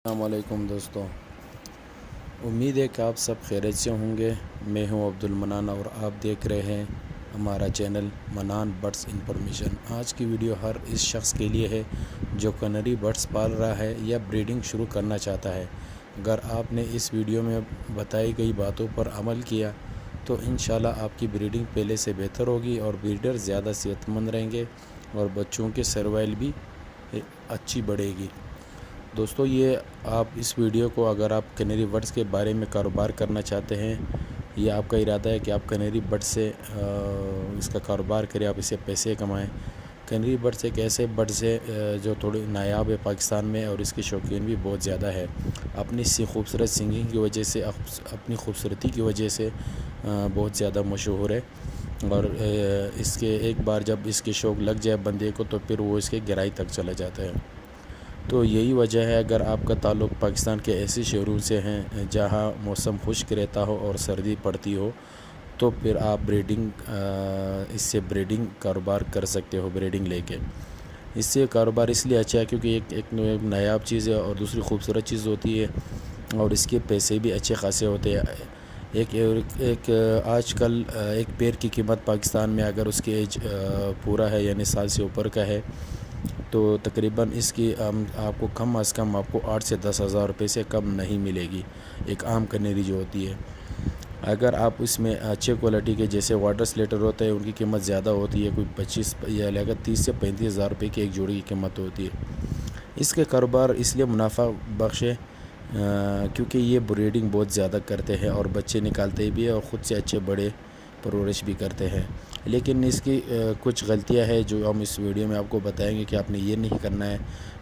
السلام علیکم دوستوں، امید ہے کہ آپ سب خیریت سے ہوں گے۔ میں ہوں عبد المنان اور آپ دیکھ رہے ہیں ہمارا چینل منان برڈس انفارمیشن۔ آج کی ویڈیو ہر اس شخص کے لیے ہے جو کنری برڈس پال رہا ہے یا بریڈنگ شروع کرنا چاہتا ہے۔ اگر آپ نے اس ویڈیو میں بتائی گئی باتوں پر عمل کیا تو انشاءاللہ آپ کی بریڈنگ پہلے سے بہتر ہوگی اور بریڈر زیادہ صحت مند رہیں گے اور بچوں کے سروائل بھی اچھی بڑھے گی۔ دوستو، یہ آپ اس ویڈیو کو اگر آپ کنیری برڈس کے بارے میں کاروبار کرنا چاہتے ہیں یا آپ کا ارادہ ہے کہ آپ کنیری برڈ سے اس کا کاروبار کریں، آپ اسے پیسے کمائیں۔ کنیری برڈس ایک ایسے برڈس ہے جو تھوڑی نایاب ہے پاکستان میں اور اس کے شوقین بھی بہت زیادہ ہے۔ اپنی خوبصورت سنگنگ کی وجہ سے، اپنی خوبصورتی کی وجہ سے بہت زیادہ مشہور ہے اور اس کے ایک بار جب اس کے شوق لگ جائے بندے کو تو پھر وہ اس کے گہرائی تک چلا جاتا ہے۔ تو یہی وجہ ہے، اگر آپ کا تعلق پاکستان کے ایسے شہروں سے ہیں جہاں موسم خشک رہتا ہو اور سردی پڑتی ہو تو پھر آپ اس سے بریڈنگ کاروبار کر سکتے ہو، بریڈنگ لے کے۔ اس سے کاروبار اس لیے اچھا ہے کیونکہ ایک نایاب چیز ہے اور دوسری خوبصورت چیز ہوتی ہے اور اس کے پیسے بھی اچھے خاصے ہوتے ہیں۔ ایک آج کل ایک پیر کی قیمت پاکستان میں اگر اس کی ایج پورا ہے یعنی سال سے اوپر کا ہے تو تقریباً اس کی آپ کو کم از کم آپ کو 8 سے 10 ہزار روپے سے کم نہیں ملے گی، ایک عام کنیری جو ہوتی ہے۔ اگر آپ اس میں اچھے کوالٹی کے جیسے واٹر سلیٹر ہوتے ہیں ان کی قیمت زیادہ ہوتی ہے، کوئی 25 یا 30 سے 35 ہزار روپے کی ایک جوڑی کی قیمت ہوتی ہے۔ اس کے کاروبار اس لیے منافع بخش ہے کیونکہ یہ بریڈنگ بہت زیادہ کرتے ہیں اور بچے نکالتے بھی ہیں اور خود سے اچھے بڑے پرورش بھی کرتے ہیں۔ لیکن اس کی کچھ غلطیاں ہیں جو ہم اس ویڈیو میں آپ کو بتائیں گے کہ آپ نے یہ نہیں کرنا ہے،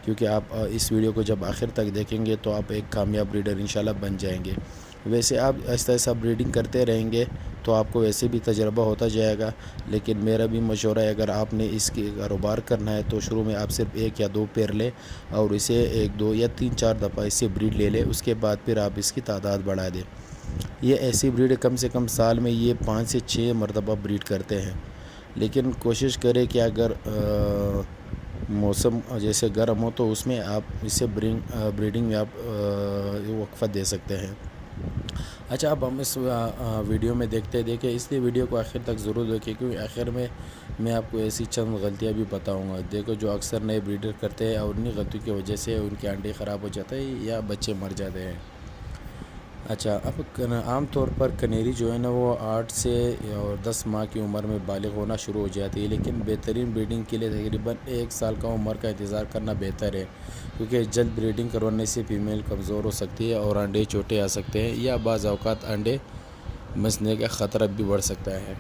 کیونکہ آپ اس ویڈیو کو جب آخر تک دیکھیں گے تو آپ ایک کامیاب بریڈر انشاءاللہ بن جائیں گے۔ ویسے آپ ایسا ایسا بریڈنگ کرتے رہیں گے تو آپ کو ویسے بھی تجربہ ہوتا جائے گا، لیکن میرا بھی مشورہ ہے اگر آپ نے اس کی کاروبار کرنا ہے تو شروع میں آپ صرف 1 یا 2 پیر لیں اور اسے 1 2 یا 3 4 دفعہ اس سے بریڈ لے لیں، اس کے بعد پھر آپ اس کی تعداد بڑھا دیں۔ یہ ایسی بریڈ کم سے کم سال میں یہ 5 سے 6 مرتبہ بریڈ کرتے ہیں، لیکن کوشش کریں کہ اگر موسم جیسے گرم ہو تو اس میں آپ اس سے بریڈنگ میں آپ وقفہ دے سکتے ہیں۔ اچھا، اب ہم اس ویڈیو میں دیکھتے اس لیے ویڈیو کو آخر تک ضرور دیکھیں کیونکہ آخر میں آپ کو ایسی چند غلطیاں بھی بتاؤں گا دیکھو جو اکثر نئے بریڈر کرتے ہیں اور انہی غلطیوں کی وجہ سے ان کے انڈے خراب ہو جاتے ہیں یا بچے مر جاتے ہیں۔ اچھا، اب عام طور پر کنیری جو ہے نا وہ 8 سے 10 ماہ کی عمر میں بالغ ہونا شروع ہو جاتی ہے، لیکن بہترین بریڈنگ کے لیے تقریباً 1 سال کا عمر کا انتظار کرنا بہتر ہے کیونکہ جلد بریڈنگ کروانے سے فیمیل کمزور ہو سکتی ہے اور انڈے چھوٹے آ سکتے ہیں یا بعض اوقات انڈے مسنے کا خطرہ بھی بڑھ سکتا ہے۔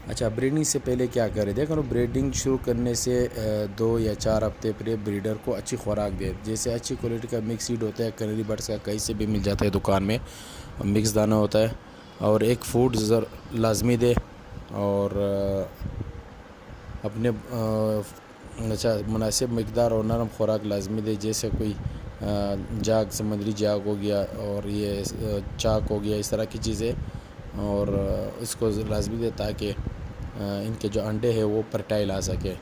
اچھا، بریڈنگ سے پہلے کیا کریں؟ دیکھو، بریڈنگ شروع کرنے سے 2 یا 4 ہفتے پہلے بریڈر کو اچھی خوراک دے، جیسے اچھی کوالٹی کا مکس سیڈ ہوتا ہے کنیری برڈس کا، کہیں سے بھی مل جاتا ہے دکان میں، مکس دانہ ہوتا ہے، اور ایک فوڈ لازمی دے اور اپنے مناسب مقدار اور نرم خوراک لازمی دے، جیسے کوئی جاگ، سمندری جاگ ہو گیا اور یہ چاک ہو گیا، اس طرح کی چیزیں، اور اس کو لازمی دے تاکہ ان کے جو انڈے ہیں وہ فرٹائل آ سکے۔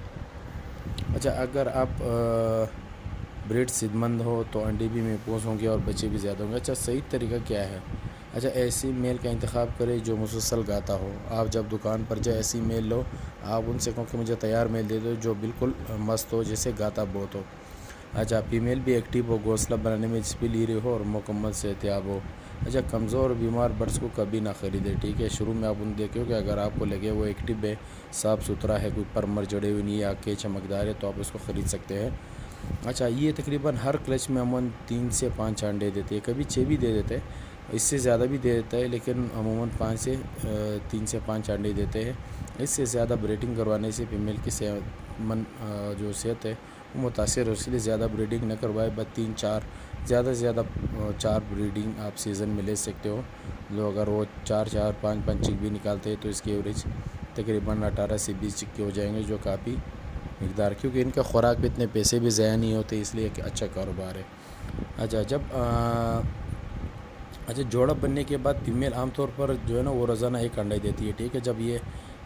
اچھا، اگر آپ بریڈ صحت مند ہو تو انڈے بھی محفوظ ہوں گے اور بچے بھی زیادہ ہوں گے۔ اچھا، صحیح طریقہ کیا ہے؟ اچھا، ایسی میل کا انتخاب کریں جو مسلسل گاتا ہو۔ آپ جب دکان پر جائے ایسی میل لو، آپ ان سے کہو کہ مجھے تیار میل دے دو جو بالکل مست ہو، جیسے گاتا بہت ہو۔ اچھا، فیمیل بھی ایکٹیو ہو، گھونسلہ بنانے میں اسپیڈ ہو اور مکمل صحت یاب ہو۔ اچھا، کمزور اور بیمار برڈس کو کبھی نہ خریدے، ٹھیک ہے؟ شروع میں آپ ان دیکھو کہ اگر آپ کو لگے وہ ایکٹیو ہے، صاف ستھرا ہے، کوئی پرمر جڑے ہوئی نہیں ہے، آنکھیں چمکدار ہے، تو آپ اس کو خرید سکتے ہیں۔ اچھا، یہ تقریباً ہر کلچ میں عموماً 3 سے 5 انڈے دیتے ہیں، کبھی 6 بھی دے دیتے ہیں، اس سے زیادہ بھی دے دیتا ہے، لیکن عموماً 3 سے 5 انڈے دیتے ہیں۔ اس سے زیادہ بریڈنگ کروانے سے فیمیل کی صحت مند جو صحت ہے وہ متاثر ہو، اس لیے زیادہ بریڈنگ نہ کروائے، بس 3 4 زیادہ سے زیادہ 4 بریڈنگ آپ سیزن میں لے سکتے ہو۔ جو اگر وہ 4 4 5 5 چک بھی نکالتے ہیں تو اس کی ایوریج تقریباً 18 سے 20 چک کے ہو جائیں گے، جو کافی مقدار، کیونکہ ان کا خوراک پہ اتنے پیسے بھی ضائع نہیں ہوتے، اس لیے ایک اچھا کاروبار ہے۔ اچھا، جوڑا بننے کے بعد فیمیل عام طور پر جو ہے نا وہ روزانہ 1 انڈا دیتی ہے، ٹھیک ہے؟ جب یہ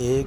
1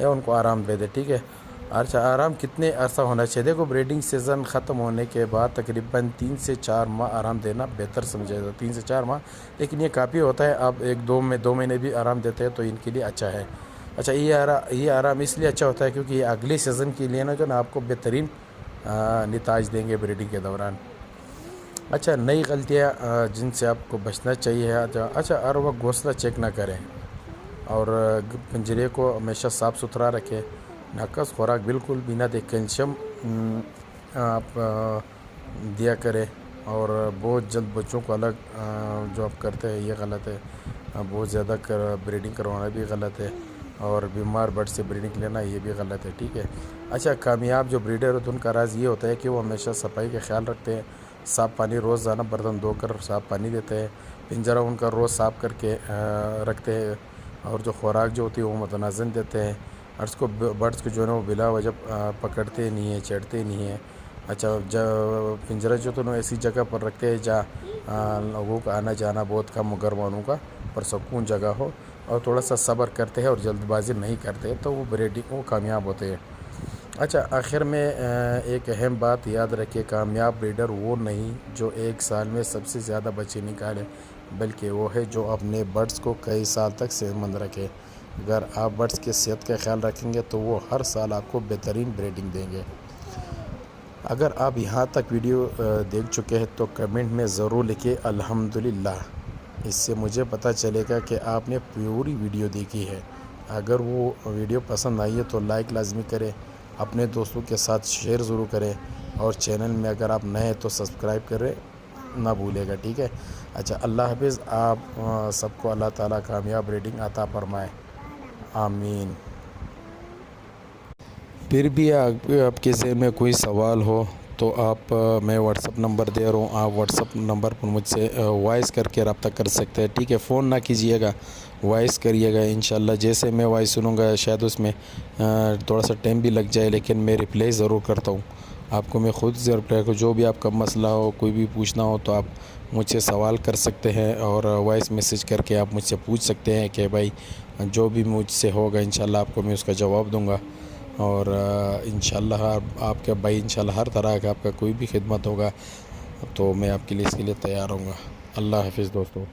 یا ان کو آرام دے دے، ٹھیک ہے۔ اچھا آرام کتنے عرصہ ہونا چاہیے؟ دیکھو بریڈنگ سیزن ختم ہونے کے بعد تقریباً 3 سے 4 ماہ آرام دینا بہتر سمجھا جاتا ہے، 3 سے 4 ماہ، لیکن یہ کافی ہوتا ہے۔ آپ 2 مہینے بھی آرام دیتے ہیں تو ان کے لیے اچھا ہے۔ اچھا یہ آرام اس لیے اچھا ہوتا ہے کیونکہ یہ اگلے سیزن کے لیے نا جو نا آپ کو بہترین نتائج دیں گے بریڈنگ کے دوران۔ اچھا نئی غلطیاں جن سے آپ کو بچنا چاہیے، اچھا ہر وقت گھونسلہ چیک نہ کریں اور پنجرے کو ہمیشہ صاف ستھرا رکھیں، ناقص خوراک بالکل بھی نہ دیں، کیلشیم آپ دیا کریں، اور بہت جلد بچوں کو الگ جو آپ کرتے ہیں یہ غلط ہے، بہت زیادہ بریڈنگ کروانا بھی غلط ہے، اور بیمار برڈ سے بریڈنگ لینا یہ بھی غلط ہے، ٹھیک ہے۔ اچھا کامیاب جو بریڈر ہوتے ہیں ان کا راز یہ ہوتا ہے کہ وہ ہمیشہ صفائی کا خیال رکھتے ہیں، صاف پانی روزانہ برتن دھو کر صاف پانی دیتے ہیں، پنجرہ ان کا روز صاف کر کے رکھتے ہیں، اور جو خوراک جو ہوتی ہے وہ متوازن دیتے ہیں، اور اس کو برڈس کو جو ہے نا وہ بلا وجہ پکڑتے نہیں ہیں، چڑھتے نہیں ہیں۔ اچھا پنجرہ جو تو ایسی جگہ پر رکھتے ہیں جہاں لوگوں کا آنا جانا بہت کم، گھر والوں کا پرسکون جگہ ہو، اور تھوڑا سا صبر کرتے ہیں اور جلد بازی نہیں کرتے تو وہ بریڈنگ وہ کامیاب ہوتے ہیں۔ اچھا آخر میں ایک اہم بات یاد رکھے، کامیاب بریڈر وہ نہیں جو ایک سال میں سب سے زیادہ بچے نکالے، بلکہ وہ ہے جو اپنے برڈس کو کئی سال تک صحت مند رکھے۔ اگر آپ برڈس کی صحت کا خیال رکھیں گے تو وہ ہر سال آپ کو بہترین بریڈنگ دیں گے۔ اگر آپ یہاں تک ویڈیو دیکھ چکے ہیں تو کمنٹ میں ضرور لکھیں الحمدللہ، اس سے مجھے پتہ چلے گا کہ آپ نے پوری ویڈیو دیکھی ہے۔ اگر وہ ویڈیو پسند آئی ہے تو لائک لازمی کریں، اپنے دوستوں کے ساتھ شیئر ضرور کریں، اور چینل میں اگر آپ نئے ہیں تو سبسکرائب کریں نہ بھولے گا، ٹھیک ہے۔ اچھا اللہ حافظ، آپ سب کو اللہ تعالیٰ کامیاب بریڈنگ عطا فرمائے، آمین۔ پھر بھی آپ کے ذہن میں کوئی سوال ہو تو آپ میں واٹس اپ نمبر دے رہا ہوں، آپ واٹس اپ نمبر پر مجھ سے وائس کر کے رابطہ کر سکتے ہیں، ٹھیک ہے۔ فون نہ کیجیے گا، وائس کریے گا، انشاءاللہ جیسے میں وائس سنوں گا شاید اس میں تھوڑا سا ٹائم بھی لگ جائے، لیکن میں رپلائی ضرور کرتا ہوں آپ کو، میں خود سے رپلائی کو جو بھی آپ کا مسئلہ ہو، کوئی بھی پوچھنا ہو تو آپ مجھ سے سوال کر سکتے ہیں، اور وائس میسیج کر کے آپ مجھ سے پوچھ سکتے ہیں کہ بھائی جو بھی مجھ سے ہوگا انشاءاللہ آپ کو میں اس کا جواب دوں گا، اور انشاءاللہ آپ کے بھائی انشاءاللہ ہر طرح کا آپ کا کوئی بھی خدمت ہوگا تو میں آپ کے لیے اس کے لیے تیار ہوں گا۔ اللہ حافظ دوستو۔